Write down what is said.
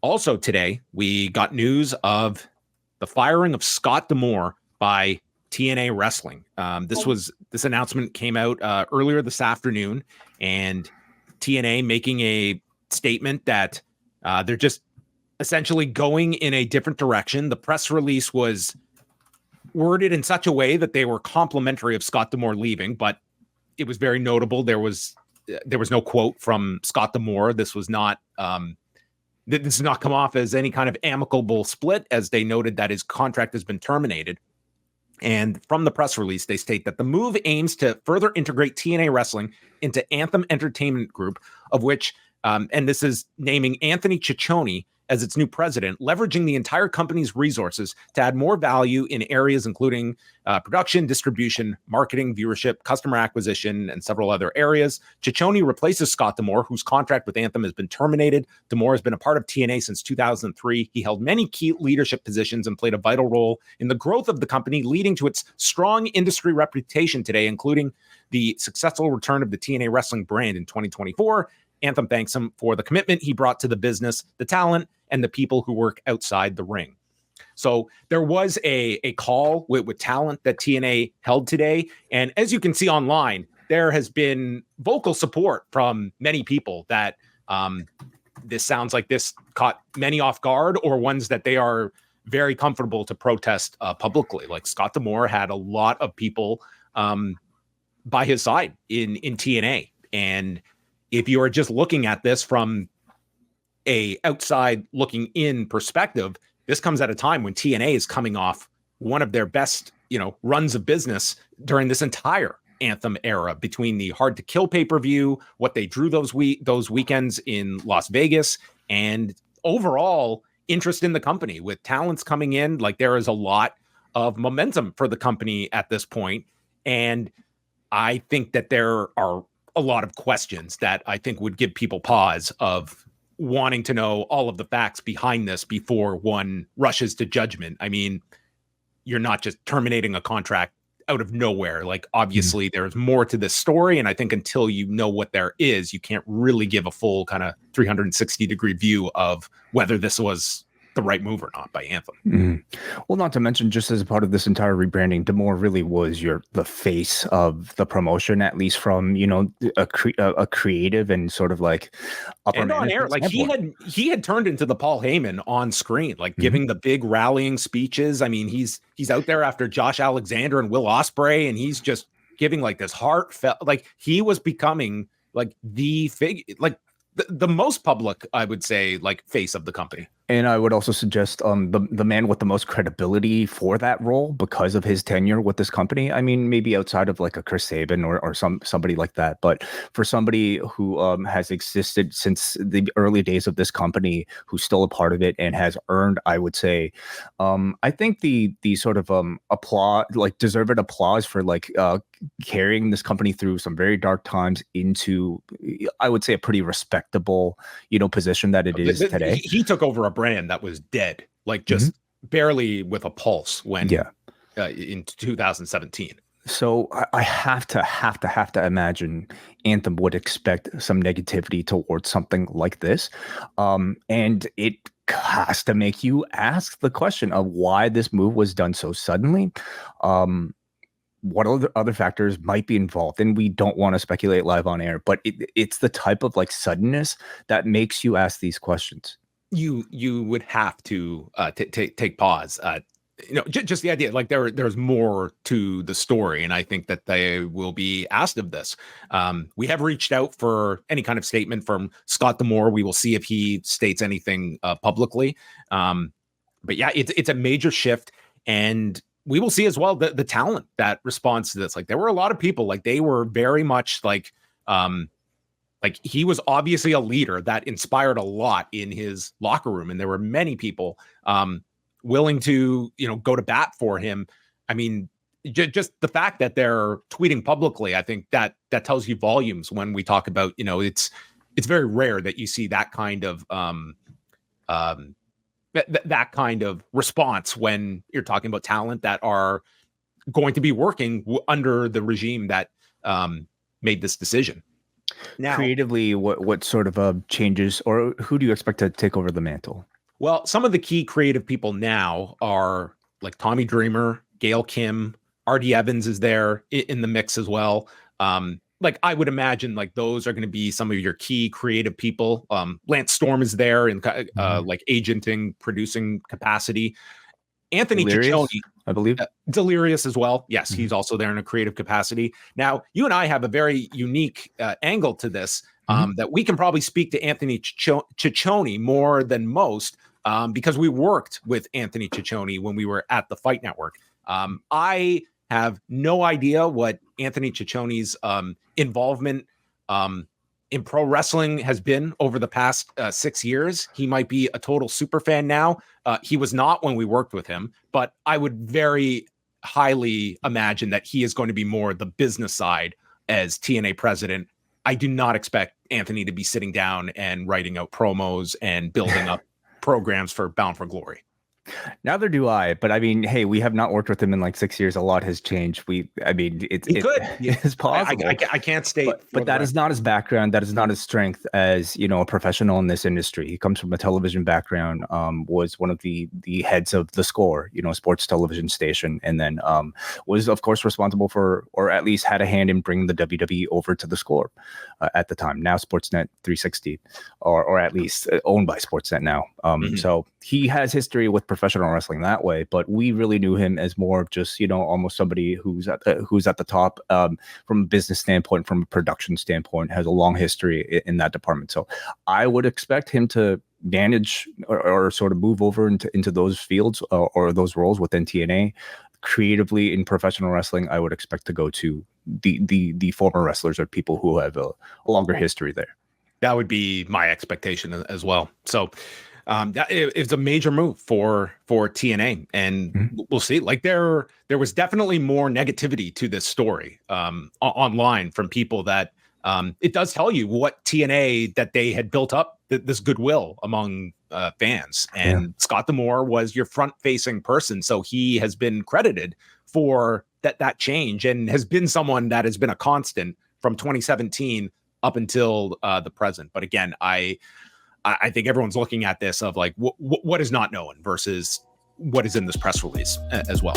Also today, we got news of the firing of Scott D'Amore by TNA Wrestling. This announcement came out earlier this afternoon, and TNA making a statement that they're just essentially going in a different direction. The press release was worded in such a way that they were complimentary of Scott D'Amore leaving, but it was very notable. There was no quote from Scott D'Amore. This was not this does not come off as any kind of amicable split, as they noted that his contract has been terminated. And from the press release, they state that the move aims to further integrate TNA Wrestling into Anthem Entertainment Group, of which, and this is naming Anthony Ciccione as its new president, leveraging the entire company's resources to add more value in areas including production, distribution, marketing, viewership, customer acquisition, and several other areas. Ciccione replaces Scott D'Amore, whose contract with Anthem has been terminated. D'Amore has been a part of TNA since 2003. He held many key leadership positions and played a vital role in the growth of the company, leading to its strong industry reputation today, including the successful return of the TNA Wrestling brand in 2024. Anthem thanks him for the commitment he brought to the business, the talent, and the people who work outside the ring. So there was a call with talent that TNA held today. And as you can see online, there has been vocal support from many people that this sounds like this caught many off guard, or ones that they are very comfortable to protest publicly. Like Scott D'Amore had a lot of people by his side in TNA. And if you are just looking at this from a outside looking in perspective, this comes at a time when TNA is coming off one of their best, runs of business during this entire Anthem era, between the Hard to Kill pay-per-view, what they drew those weekends in Las Vegas, and overall interest in the company with talents coming in. Like, there is a lot of momentum for the company at this point. And I think that there are a lot of questions that I think would give people pause of wanting to know all of the facts behind this before one rushes to judgment. I mean, you're not just terminating a contract out of nowhere. Like, obviously there's more to this story. And I think until you know what there is, you can't really give a full kind of 360-degree view of whether this was the right move or not by Anthem. Well, not to mention, just as a part of this entire rebranding, D'Amore really was the face of the promotion, at least from a creative and sort of like upper and on air. Like, he had turned into the Paul Heyman on screen, like giving the big rallying speeches. I mean, he's out there after Josh Alexander and Will Ospreay, and he's just giving like this heartfelt, like he was becoming like the figure, like the most public, I would say, like face of the company. And I would also suggest the man with the most credibility for that role because of his tenure with this company. I mean, maybe outside of like a Chris Sabin or somebody like that, but for somebody who has existed since the early days of this company, who's still a part of it and has earned, I would say, I think the sort of applause, like deserved applause for like carrying this company through some very dark times into, I would say, a pretty respectable, position that it is today. He took over a brand that was dead, like just barely with a pulse when in 2017. So I have to imagine Anthem would expect some negativity towards something like this. And it has to make you ask the question of why this move was done so suddenly. What other factors might be involved, and we don't want to speculate live on air, but it's the type of like suddenness that makes you ask these questions. You would have to take pause. Just the idea, like there's more to the story, and I think that they will be asked of this. We have reached out for any kind of statement from Scott D'Amore. We will see if he states anything publicly. But yeah, it's a major shift, and we will see as well the talent that responds to this. Like, there were a lot of people, like they were very much like he was obviously a leader that inspired a lot in his locker room. And there were many people willing to, go to bat for him. I mean, just the fact that they're tweeting publicly, I think that tells you volumes when we talk about, it's very rare that you see that kind of that kind of response when you're talking about talent that are going to be working under the regime that made this decision. Now, creatively, what sort of changes, or who do you expect to take over the mantle? Well, some of the key creative people now are like Tommy Dreamer, Gail Kim, RD Evans is there in the mix as well. Like I would imagine like those are going to be some of your key creative people. Lance Storm is there in like agenting, producing capacity. Anthony Delirious, Ciccione, I believe. Delirious as well. Yes, Mhm. he's also there in a creative capacity. Now, you and I have a very unique angle to this that we can probably speak to Anthony Ciccione more than most because we worked with Anthony Ciccione when we were at the Fight Network. I have no idea what Anthony Ciccione's involvement in pro wrestling has been over the past 6 years. He might be a total super fan now. He was not when we worked with him, but I would very highly imagine that he is going to be more the business side as TNA president. I do not expect Anthony to be sitting down and writing out promos and building up programs for Bound for Glory. Neither do I, but I mean, hey, we have not worked with him in like 6 years. A lot has changed. I mean, He could. it's possible. I can't state. But that is not his background. That is not his strength as, you know, a professional in this industry. He comes from a television background, was one of the heads of The Score, you know, sports television station, and then was, of course, responsible for, or at least had a hand in bringing the WWE over to The Score at the time. Now Sportsnet 360, or at least owned by Sportsnet now. So he has history with professional wrestling that way, but we really knew him as more of just, you know, almost somebody who's at the top from a business standpoint, from a production standpoint, has a long history in that department. So I would expect him to manage or sort of move over into those fields or those roles within TNA. Creatively in professional wrestling, I would expect to go to the former wrestlers or people who have a longer history there. That would be my expectation as well. So it's a major move for TNA, and we'll see. Like there was definitely more negativity to this story online from people that it does tell you what TNA that they had built up this goodwill among fans, and Scott D'Amore was your front-facing person, so he has been credited for that change and has been someone that has been a constant from 2017 up until the present. But again, I think everyone's looking at this of like what is not known versus what is in this press release as well.